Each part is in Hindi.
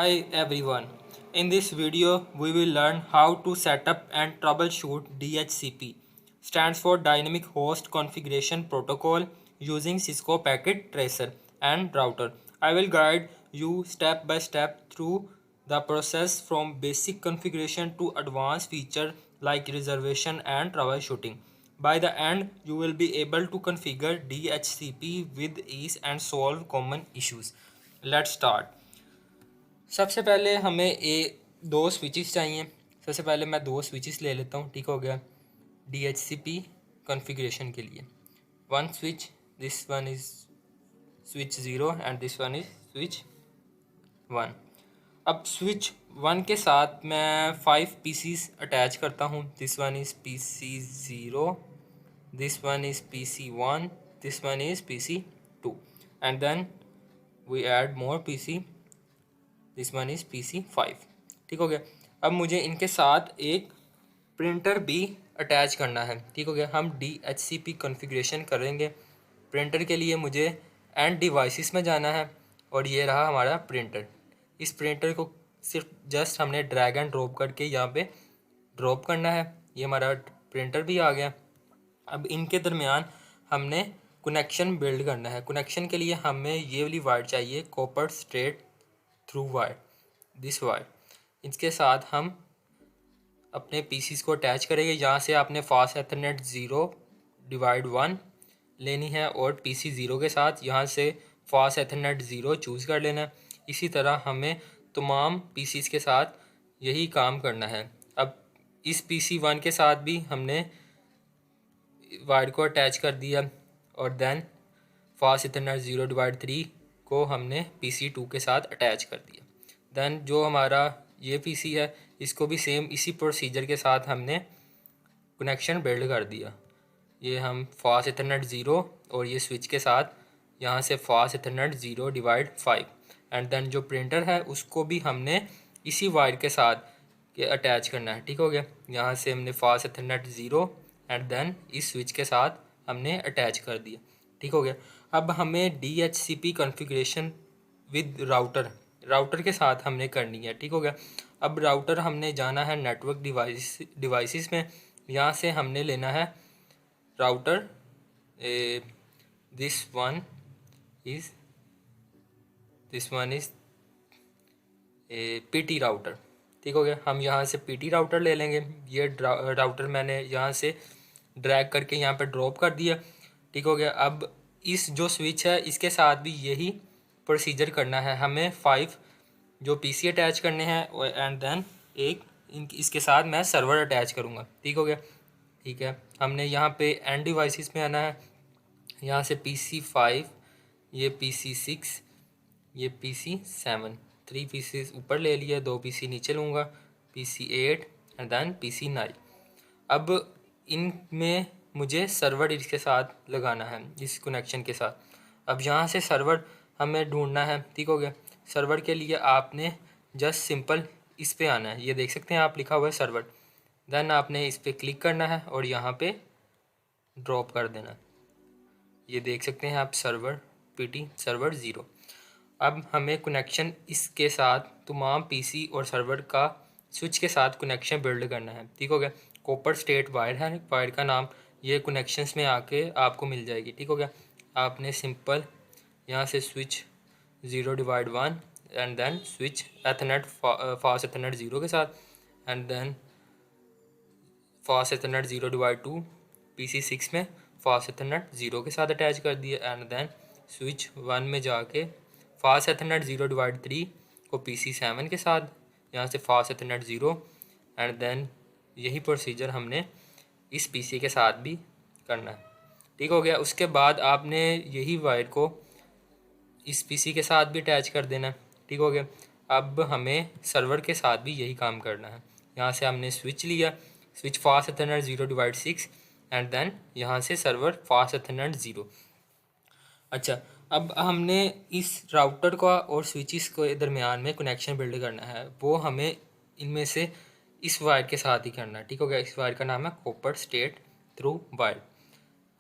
Hi everyone. In this video, we will learn how to set up and troubleshoot DHCP. Stands for Dynamic Host Configuration Protocol using Cisco Packet Tracer and router. I will guide you step by step through the process from basic configuration to advanced feature like reservation and troubleshooting. By the end, you will be able to configure DHCP with ease and solve common issues. Let's start. सबसे पहले हमें दो स्विचेस चाहिए। सबसे पहले मैं दो स्विचेस ले लेता हूँ। ठीक हो गया। DHCP कॉन्फ़िगरेशन के लिए one switch, this one is switch zero and this one is switch one. अब स्विच वन के साथ मैं 5 पीसीस अटैच करता हूँ। This one is PC zero, this one is PC one, this one is PC two and then we add more PC, this one is PC five. ठीक हो गया। अब मुझे इनके साथ एक प्रिंटर भी अटैच करना है। ठीक हो गया। हम DHCP कॉन्फ़िगरेशन करेंगे। प्रिंटर के लिए मुझे एंड डिवाइसेस में जाना है और ये रहा हमारा प्रिंटर। इस प्रिंटर को सिर्फ जस्ट हमने ड्रैग एंड ड्रॉप करके यहाँ पे ड्रॉप करना है। ये हमारा प्रिंटर भी आ गया। अब इनके दरमियान हमने कनेक्शन बिल्ड करना है। कनेक्शन के लिए हमें ये वाली वायर चाहिए, copper straight through wire, this wire. इसके साथ हम अपने पीसीस को अटैच करेंगे। यहाँ से आपने फास्ट एथरनेट ज़ीरो/1 लेनी है और PC ज़ीरो के साथ यहाँ से फास्ट एथरनेट ज़ीरो चूज़ कर लेना है। इसी तरह हमें तमाम पीसीस के साथ यही काम करना है। अब इस PC वन के साथ भी हमने वायर को अटैच कर दिया और देन फास्ट इथरनेट ज़ीरो/3 को हमने PC टू के साथ अटैच कर दिया। देन जो हमारा ये PC है इसको भी सेम इसी प्रोसीजर के साथ हमने कनेक्शन बिल्ड कर दिया। ये हम फास्ट इथरनेट ज़ीरो और ये स्विच के साथ यहाँ से फास्ट इथरनेट ज़ीरो/5 एंड देन जो प्रिंटर है उसको भी हमने इसी वायर के साथ के अटैच करना है। ठीक हो गया। यहाँ से हमने fast ethernet zero and then इस स्विच के साथ हमने अटैच कर दिया। ठीक हो गया। अब हमें DHCP कॉन्फ़िगरेशन विद राउटर के साथ हमने करनी है। ठीक हो गया। अब राउटर हमने जाना है नेटवर्क डिवाइसेस में। यहाँ से हमने लेना है router, this one is PT router. ठीक हो गया। हम यहाँ से PT राउटर ले लेंगे। ये राउटर मैंने यहाँ से ड्रैग करके यहाँ पे ड्रॉप कर दिया। ठीक हो गया। अब इस जो स्विच है इसके साथ भी यही प्रोसीजर करना है। हमें 5 जो PC अटैच करने हैं एंड देन एक इसके साथ मैं सर्वर अटैच करूँगा। ठीक हो गया। ठीक है। हमने यहाँ पे एंड डिवाइसेस में आना है। यहाँ से PC 5, ये PC 6, ये PC 7, 3 पीसीस ऊपर ले लिया, 2 PC नीचे लूँगा, PC 8 एंड देन PC 9। अब इनमें मुझे सर्वर इसके साथ लगाना है, इस कनेक्शन के साथ। अब यहाँ से सर्वर हमें ढूंढना है। ठीक हो गया। सर्वर के लिए आपने जस्ट सिंपल इस पे आना है। ये देख सकते हैं आप, लिखा हुआ है सर्वर। देन आपने इस पर क्लिक करना है और यहाँ पे ड्रॉप कर देना। ये देख सकते हैं आप, सर्वर PT सर्वर ज़ीरो। अब हमें कनेक्शन इसके साथ तमाम PC और सर्वर का स्विच के साथ कनेक्शन बिल्ड करना है। ठीक हो गया। कॉपर स्ट्रेट वायर है, वायर का नाम ये कनेक्शंस में आके आपको मिल जाएगी। ठीक हो गया। आपने सिंपल यहाँ से स्विच ज़ीरो/1 and then switch Ethernet fast Ethernet zero के साथ एंड देन फास्ट एथरनेट ज़ीरो/2 PC 6 में फास्ट एथरनेट ज़ीरो के साथ अटैच कर दिया एंड देन स्विच वन में जाके फास्ट एथरनेट ज़ीरो/3 को PC 7 के साथ, यहाँ से fast Ethernet zero and then यही प्रोसीजर हमने इस PC के साथ भी करना है। ठीक हो गया। उसके बाद आपने यही वायर को इस PC के साथ भी अटैच कर देना है। ठीक हो गया। अब हमें सर्वर के साथ भी यही काम करना है। यहाँ से हमने स्विच लिया, स्विच फास्ट एथरनेट ज़ीरो/6 एंड देन यहाँ से सर्वर फास्ट एथरनेट ज़ीरो। अच्छा, अब हमने इस राउटर का और स्विचेस के दरमियान में कनेक्शन बिल्ड करना है। वो हमें इनमें से इस वायर के साथ ही करना है। ठीक हो गया। इस वायर का नाम है कॉपर स्ट्रेट थ्रू वायर।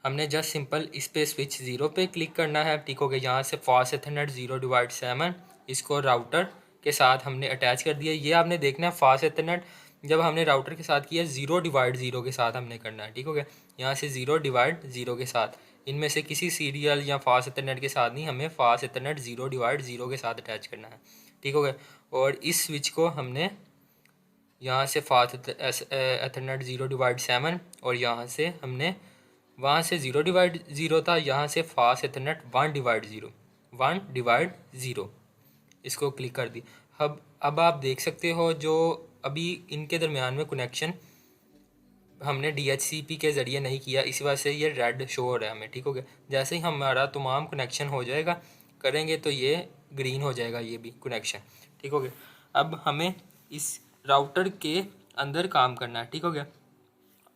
हमने जस्ट सिंपल इस पे स्विच ज़ीरो पे क्लिक करना है। ठीक हो गया। यहाँ से फास्ट एथरनेट ज़ीरो/7 इसको राउटर के साथ हमने अटैच कर दिया। ये आपने देखना है फास्ट इथरनेट जब हमने राउटर के साथ किया 0/0 के साथ हमने करना है, ठीक हो गया। यहाँ से 0/0 के साथ, इनमें से किसी सीरियल या फास्ट इथरनेट के साथ नहीं, हमें फास्ट इथरनेट 0/0 के साथ अटैच करना है, ठीक हो गया। और इस स्विच को हमने यहाँ से फास्ट इथरनेट 0/7 और यहाँ से हमने वहाँ से 0/0 था, यहाँ से फास्ट इथरनेट 1/0 इसको क्लिक कर दी। अब आप देख सकते हो जो अभी इनके दरमियान में कनेक्शन हमने DHCP के ज़रिए नहीं किया, इसी वजह से ये रेड शो हो रहा है हमें, ठीक हो गया। जैसे ही हमारा तमाम कनेक्शन हो जाएगा करेंगे तो ये ग्रीन हो जाएगा ये भी कनेक्शन, ठीक हो गया। अब हमें इस राउटर के अंदर काम करना है, ठीक हो गया।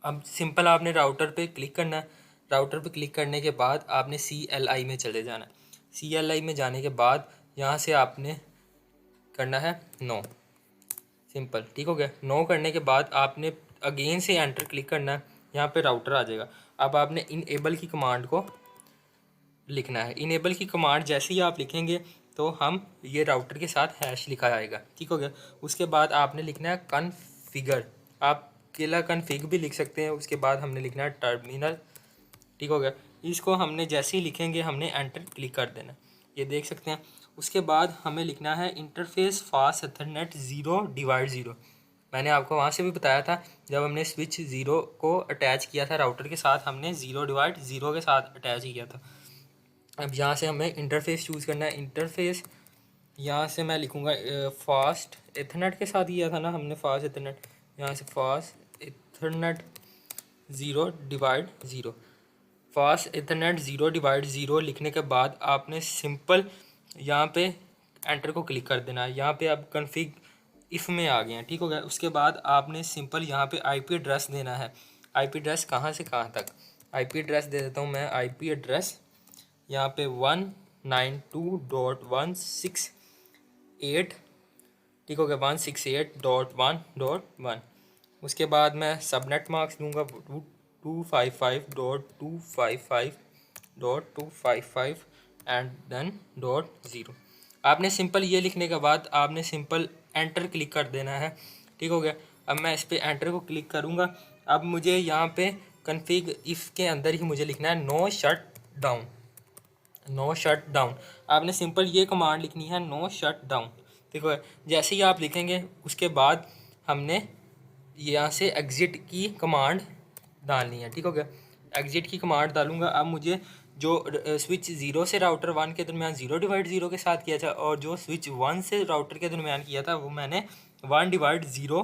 अब सिंपल आपने राउटर पे क्लिक करना है। राउटर पे क्लिक करने के बाद आपने CLI में चले जाना है। CLI में जाने के बाद यहाँ से आपने करना है नो, सिंपल, ठीक हो गया। नो करने के बाद आपने अगेन से एंटर क्लिक करना है, यहाँ पे राउटर आ जाएगा। अब आपने इनेबल की कमांड को लिखना है। इनेबल की कमांड जैसे ही आप लिखेंगे तो हम ये राउटर के साथ हैश लिखा आएगा, ठीक हो गया। उसके बाद आपने लिखना है कन्फिगर, आप केला कन्फिग भी लिख सकते हैं। उसके बाद हमने लिखना है टर्मिनल, ठीक हो गया। इसको हमने जैसे ही लिखेंगे हमने एंटर क्लिक कर देना, ये देख सकते हैं। उसके बाद हमें लिखना है इंटरफेस फास्ट इथरनेट 0/0। मैंने आपको वहाँ से भी बताया था जब हमने स्विच 0 को अटैच किया था राउटर के साथ, हमने 0/0 के साथ अटैच किया था। अब यहाँ से हमें इंटरफेस चूज़ करना है। इंटरफेस यहाँ से मैं लिखूँगा फास्ट इथरनेट के साथ किया था ना हमने, फास्ट इथरनेट, यहाँ से फास्ट इथरनेट 0/0। फास्ट इथरनेट 0/0 लिखने के बाद आपने सिंपल यहाँ पे एंटर को क्लिक कर देना है। यहाँ पे आप कन्फिग इफ़ में आ गए हैं, ठीक हो गया। उसके बाद आपने सिंपल यहाँ पे IP एड्रेस देना है। IP एड्रेस कहाँ से कहाँ तक, IP एड्रेस दे देता हूँ मैं। IP एड्रेस यहाँ पे 192.168, ठीक हो गया, 168.1.1। उसके बाद मैं सबनेट मार्क्स दूंगा 255.255.255 एंड देन .0। आपने सिंपल ये लिखने के बाद आपने सिंपल एंटर क्लिक कर देना है, ठीक हो गया। अब मैं इस पर एंटर को क्लिक करूँगा। अब मुझे यहाँ पे कन्फिग इफ़ के अंदर ही मुझे लिखना है no shut down. No shut down आपने सिंपल ये कमांड लिखनी है, नो शट डाउन, ठीक है। जैसे ही आप लिखेंगे उसके बाद हमने यहाँ से एग्ज़िट की कमांड डालनी है, ठीक हो गया। एग्ज़िट की कमांड डालूंगा। अब मुझे जो स्विच 0 से राउटर 1 के दरमियान 0/0 के साथ किया था और जो स्विच 1 से राउटर के दरमियान किया था वो मैंने 1/0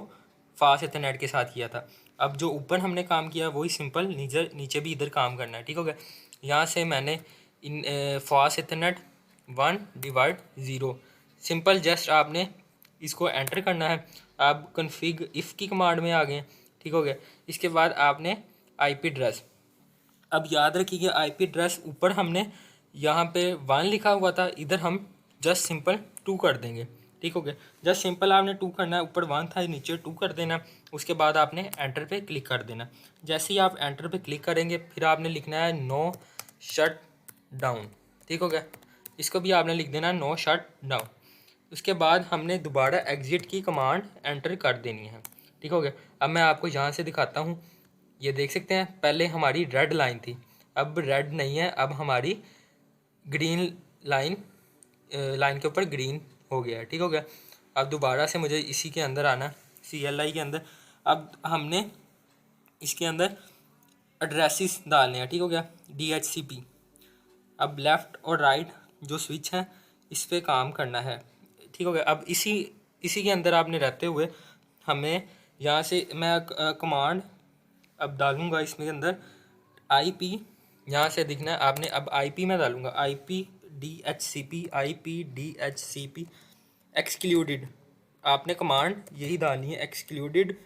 फास्ट इथरनेट के साथ किया था। अब जो ऊपर हमने काम किया वही सिंपल नीचे भी इधर काम करना है, ठीक हो गया। यहाँ से मैंने इन फास्ट इथरनेट 1/0 सिंपल जस्ट आपने इसको एंटर करना है। आप कन्फिग इफ़ की कमांड में आ गए, ठीक हो गया। इसके बाद आपने IP एड्रेस, अब याद रखिए IP एड्रेस ऊपर हमने यहाँ पे 1 लिखा हुआ था, इधर हम जस्ट सिंपल 2 कर देंगे, ठीक हो गया। जस्ट सिंपल आपने 2 करना है, ऊपर 1 था नीचे 2 कर देना। उसके बाद आपने एंटर पे क्लिक कर देना। जैसे ही आप एंटर पे क्लिक करेंगे फिर आपने लिखना है नो शट डाउन, ठीक हो गया। इसको भी आपने लिख देना नो शट डाउन। उसके बाद हमने दोबारा एग्ज़िट की कमांड एंटर कर देनी है, ठीक हो गया। अब मैं आपको यहाँ से दिखाता हूँ, ये देख सकते हैं पहले हमारी रेड लाइन थी, अब रेड नहीं है, अब हमारी ग्रीन लाइन के ऊपर ग्रीन हो गया है, ठीक हो गया। अब दोबारा से मुझे इसी के अंदर आना, CLI के अंदर। अब हमने इसके अंदर एड्रेसेस डालने हैं, ठीक हो गया, DHCP। अब लेफ़्ट और राइट जो स्विच है इस पर काम करना है, ठीक हो गया। अब इसी के अंदर आपने रहते हुए हमें यहाँ से मैं कमांड अब डालूँगा इसमें अंदर IP, यहाँ से दिखना है आपने। अब IP में डालूँगा IP DHCP एक्सक्लूडेड, आपने कमांड यही डालनी है, एक्सक्लूडेड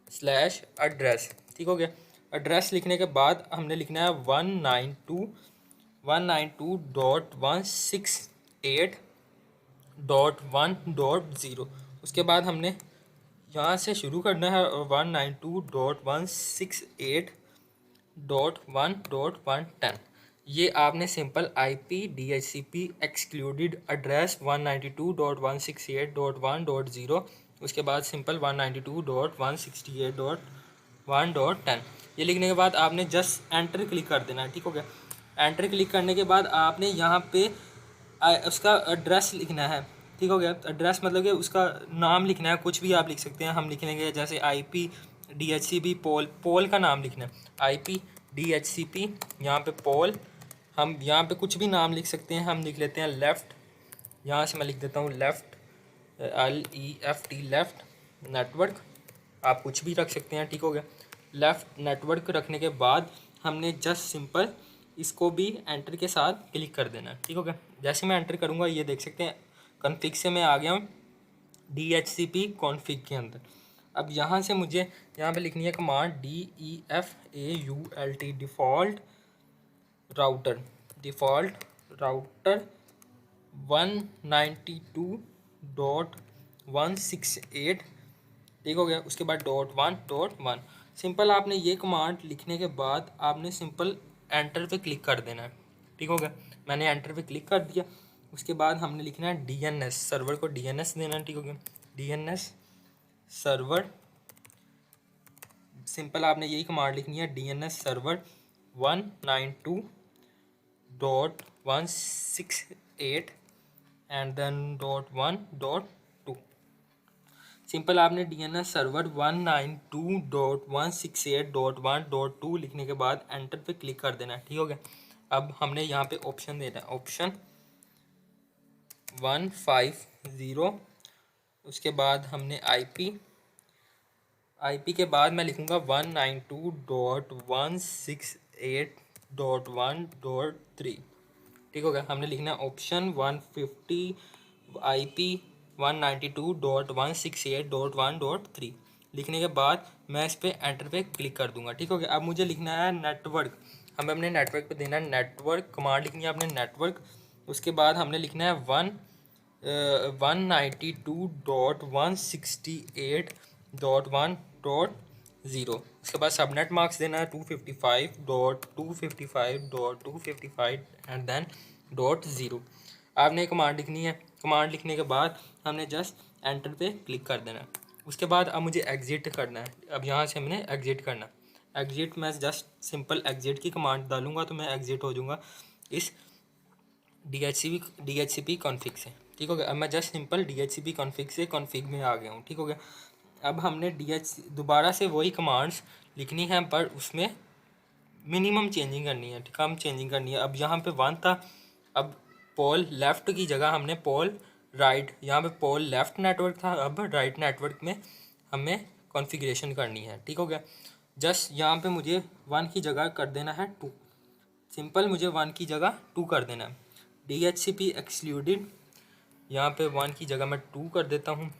/एड्रेस, ठीक हो गया। एड्रेस लिखने के बाद हमने लिखना है 192.168.1.0। उसके बाद हमने यहाँ से शुरू करना है 192.168.1.110। ये आपने simple IP DHCP excluded address 192.168.1.0, उसके बाद सिंपल 192.168.1.10 ये लिखने के बाद आपने जस्ट एंटर क्लिक कर देना है। ठीक हो गया। एंटर क्लिक करने के बाद आपने यहाँ पे उसका एड्रेस लिखना है। ठीक हो गया। एड्रेस मतलब कि उसका नाम लिखना है, कुछ भी आप लिख सकते हैं। हम लिख लेंगे जैसे IP DHCP पोल का नाम लिखना है। IP DHCP यहाँ पे पोल, हम यहाँ पे कुछ भी नाम लिख सकते हैं। हम लिख लेते हैं लेफ़्ट, यहाँ से मैं लिख देता हूँ लेफ़्ट, LEFT लेफ़्ट नेटवर्क, आप कुछ भी रख सकते हैं। ठीक हो गया। लेफ़्ट नेटवर्क रखने के बाद हमने जस्ट सिंपल इसको भी एंटर के साथ क्लिक कर देना है। ठीक हो गया। जैसे मैं एंटर करूँगा ये देख सकते हैं कॉन्फ़िग से मैं आ गया हूँ DHCP कॉन्फ़िग के अंदर। अब यहाँ से मुझे यहाँ पे लिखनी है कमांड DEFAULT डिफ़ॉल्ट राउटर 192.168। ठीक हो गया। उसके बाद .1.1 सिंपल आपने ये कमांड लिखने के बाद आपने सिंपल एंटर पे क्लिक कर देना है। ठीक हो गया। मैंने एंटर पे क्लिक कर दिया। उसके बाद हमने लिखना है DNS, सर्वर को DNS देना है। ठीक हो गया। DNS सर्वर, सिंपल आपने यही कमांड लिखनी है DNS server 192.168 and then .1.2। Simple आपने DNS सर्वर 192.168.1.2 लिखने के बाद एंटर पे क्लिक कर देना है। ठीक हो गया। अब हमने यहाँ पे ऑप्शन देना है, ऑप्शन 150। उसके बाद हमने IP के बाद मैं लिखूँगा 192.168.1.3। ठीक हो गया। हमने लिखना है ऑप्शन 150 IP 192.168.1.3 लिखने के बाद मैं इस पर एंटर पे क्लिक कर दूंगा। ठीक हो गया। अब मुझे लिखना है नेटवर्क, हमें अपने नेटवर्क पे देना है नेटवर्क, कमांड लिखनी है अपने नेटवर्क। उसके बाद हमने लिखना है 192.168.1.0। उसके बाद सबनेट मार्क्स देना है 255.255.255 एंड देन .0। आपने कमांड लिखनी है। कमांड लिखने के बाद हमने जस्ट एंटर पे क्लिक कर देना है। उसके बाद अब मुझे एग्ज़िट करना है। अब यहाँ से हमने एग्ज़िट करना है। एग्ज़िट मैं जस्ट सिंपल एग्ज़िट की कमांड डालूंगा तो मैं एग्ज़िट हो जाऊँगा इस DHCP कॉन्फ़िग से। ठीक हो गया। अब मैं जस्ट सिंपल DHCP कॉन्फ़िग से कॉन्फ़िग में आ गया हूँ। ठीक हो गया। अब हमने दोबारा से वही कमांड्स लिखनी है पर उसमें मिनिमम चेंजिंग करनी है, कम चेंजिंग करनी है। अब यहाँ पे 1 था, अब पोल लेफ़्ट की जगह हमने पोल राइट, यहाँ पे पोल लेफ़्ट नेटवर्क था, अब राइट नेटवर्क में हमें कॉन्फ़िगरेशन करनी है। ठीक हो गया। जस्ट यहाँ पे मुझे 1 की जगह कर देना है 2। सिंपल मुझे 1 की जगह 2 कर देना है। DHCP एक्सक्लूडेड, यहाँ पे 1 की जगह मैं 2 कर देता हूँ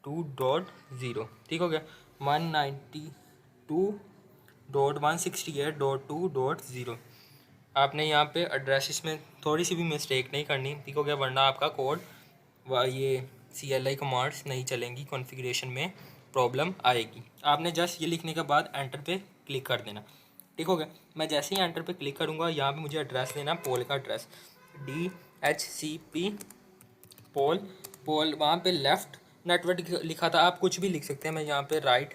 2.0। ठीक हो गया। 192.168.2.0। आपने यहाँ पे एड्रेसेस में थोड़ी सी भी मिस्टेक नहीं करनी। ठीक हो गया। वरना आपका कोड व ये CLI कमांड्स नहीं चलेंगी, कॉन्फ़िगरेशन में प्रॉब्लम आएगी। आपने जस्ट ये लिखने के बाद एंटर पे क्लिक कर देना। ठीक हो गया। मैं जैसे ही एंटर पे क्लिक करूँगा यहाँ पे मुझे एड्रेस देना, पोल का एड्रेस DHCP पोल वहाँ पे लेफ़्ट नेटवर्क लिखा था, आप कुछ भी लिख सकते हैं। मैं यहाँ पे राइट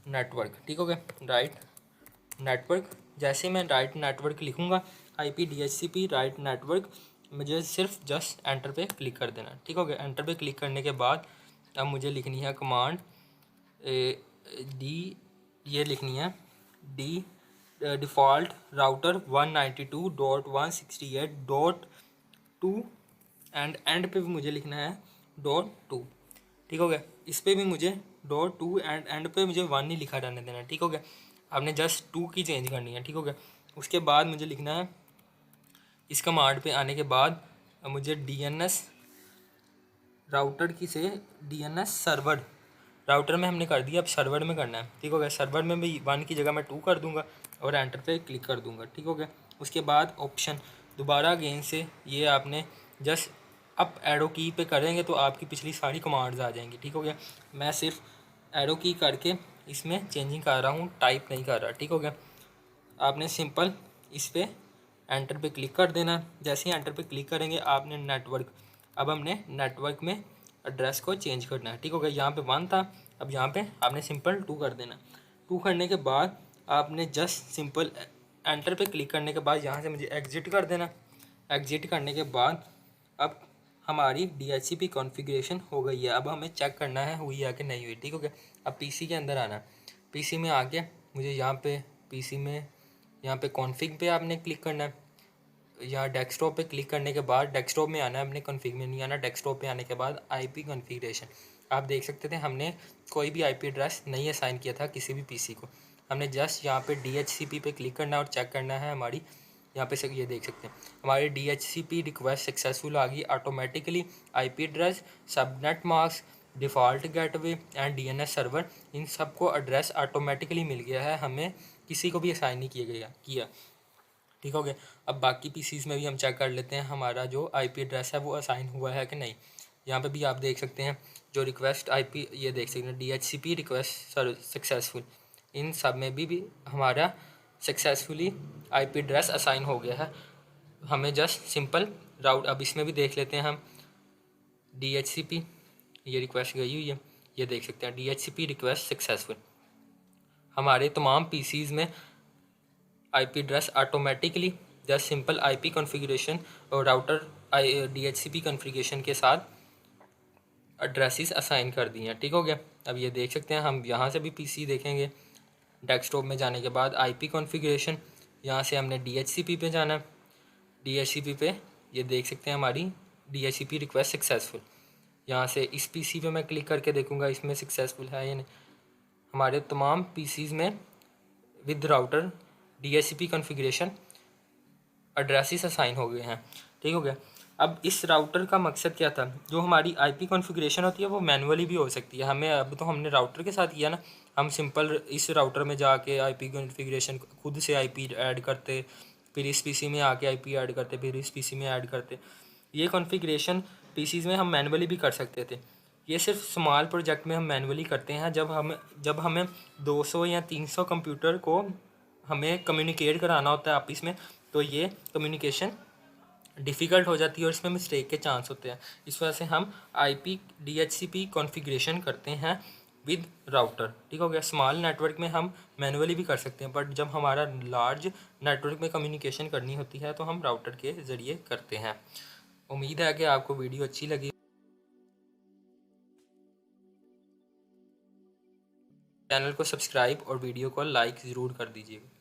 नेटवर्क। ठीक हो गया। राइट नेटवर्क, जैसे ही मैं राइट नेटवर्क लिखूँगा IP DHCP राइट नेटवर्क, मुझे सिर्फ जस्ट एंटर पे क्लिक कर देना। ठीक हो गया। एंटर पे क्लिक करने के बाद अब मुझे लिखनी है कमांड ये लिखनी है डिफ़ॉल्ट राउटर 192.168.2 एंड पे भी मुझे लिखना है .2। ठीक हो गया। इस पे भी मुझे .2 एंड पे मुझे 1 नहीं लिखा रहने देना। ठीक हो गया। आपने जस्ट 2 की चेंज करनी है। ठीक हो गया। उसके बाद मुझे लिखना है इस कमांड पे आने के बाद मुझे DNS राउटर की से DNS सर्वर, राउटर में हमने कर दिया, अब सर्वर में करना है। ठीक हो गया। सर्वर में भी 1 की जगह मैं 2 कर दूंगा और एंटर पे क्लिक कर दूंगा। ठीक हो गया। उसके बाद ऑप्शन दोबारा अगेन से ये आपने जस्ट अप एरो की पे करेंगे तो आपकी पिछली सारी कमांड्स आ जाएंगी। ठीक हो गया। मैं सिर्फ एरो की करके इसमें चेंजिंग कर रहा हूँ, टाइप नहीं कर रहा। ठीक हो गया। आपने सिंपल इस पर एंटर पे क्लिक कर देना। जैसे ही एंटर पे क्लिक करेंगे आपने नेटवर्क, अब हमने नेटवर्क में एड्रेस को चेंज करना है। ठीक हो गया। यहाँ पे 1 था, अब यहाँ पे आपने सिंपल 2 कर देना। 2 करने के बाद आपने जस्ट सिंपल एंटर पे क्लिक करने के बाद यहाँ से मुझे एग्जिट कर देना। एग्जिट करने के बाद अब हमारी DHCP कॉन्फ़िगरेशन हो गई है। अब हमें चेक करना है हुई है कि नहीं हुई। ठीक हो गया। अब पीसी के अंदर आना। पीसी में आके मुझे यहाँ पे पीसी में यहाँ पे कॉन्फ़िग पे आपने क्लिक करना है। यहाँ डेस्कटॉप पे क्लिक करने के बाद डेस्कटॉप में आना है, अपने कॉन्फ़िग में नहीं आना। डेस्कटॉप पे आने के बाद IP कॉन्फ़िगरेशन, आप देख सकते थे हमने कोई भी IP एड्रेस नहीं असाइन किया था किसी भी पीसी को। हमने जस्ट यहाँ पे DHCP पे क्लिक करना है और चेक करना है हमारी, यहाँ पे से ये देख सकते हैं हमारी DHCP रिक्वेस्ट सक्सेसफुल आ गई automatically. IP address, subnet mask, default gateway and DNS server, इन सबको एड्रेस ऑटोमेटिकली मिल गया है, हमें किसी को भी असाइन नहीं किया। ठीक हो गया। अब बाकी पीसीज में भी हम चेक कर लेते हैं हमारा जो IP एड्रेस है वो असाइन हुआ है कि नहीं। यहाँ पे भी आप देख सकते हैं जो रिक्वेस्ट IP, ये देख सकते हैं DHCP रिक्वेस्ट सक्सेसफुल, इन सब में भी हमारा सक्सेसफुली IP एड्रेस असाइन हो गया है। हमें जस्ट सिंपल राउट, अब इसमें भी देख लेते हैं हम DHCP, ये रिक्वेस्ट गई हुई है, ये देख सकते हैं DHCP रिक्वेस्ट सक्सेसफुल। हमारे तमाम पीसीज में IP address automatically just simple IP configuration और राउटर DHCP कॉन्फ़िगरेशन के साथ एड्रेसेस असाइन कर दिए हैं। ठीक हो गया। अब ये देख सकते हैं हम यहाँ से भी पीसी देखेंगे। डेस्कटॉप में जाने के बाद IP कॉन्फ़िगरेशन, यहाँ से हमने DHCP पे जाना है। DHCP पे ये देख सकते हैं हमारी DHCP रिक्वेस्ट सक्सेसफुल। यहाँ से इस पीसी पे मैं क्लिक करके देखूँगा इसमें सक्सेसफुल है या नहीं। हमारे तमाम पीसीज में with router DHCP configuration addresses assign हो गए हैं। ठीक हो गया। अब इस राउटर का मकसद क्या था, जो हमारी IP कॉन्फ़िगरेशन होती है वो मैनुअली भी हो सकती है। हमें अब तो हमने राउटर के साथ किया ना, हम सिंपल इस राउटर में जाके IP कॉन्फ़िगरेशन खुद से IP ऐड करते, फिर इस पीसी में आके IP ऐड करते, फिर इस पीसी में ऐड करते। ये कॉन्फ़िगरेशन पीसीज में हम मैनुअली भी कर सकते थे। ये सिर्फ स्मॉल प्रोजेक्ट में हम मैनुअली करते हैं, जब हमें 200 या 300 कंप्यूटर को हमें कम्युनिकेट कराना होता है आपस में, तो ये कम्युनिकेशन डिफ़िकल्ट हो जाती है और इसमें मिस्टेक के चांस होते हैं। इस वजह से हम IP DHCP कॉन्फ़िगरेशन करते हैं विद राउटर। ठीक हो गया। स्मॉल नेटवर्क में हम मैनुअली भी कर सकते हैं, बट जब हमारा लार्ज नेटवर्क में कम्युनिकेशन करनी होती है तो हम राउटर के ज़रिए करते हैं। उम्मीद है कि आपको वीडियो अच्छी लगी। चैनल को सब्सक्राइब और वीडियो को लाइक ज़रूर कर दीजिएगा।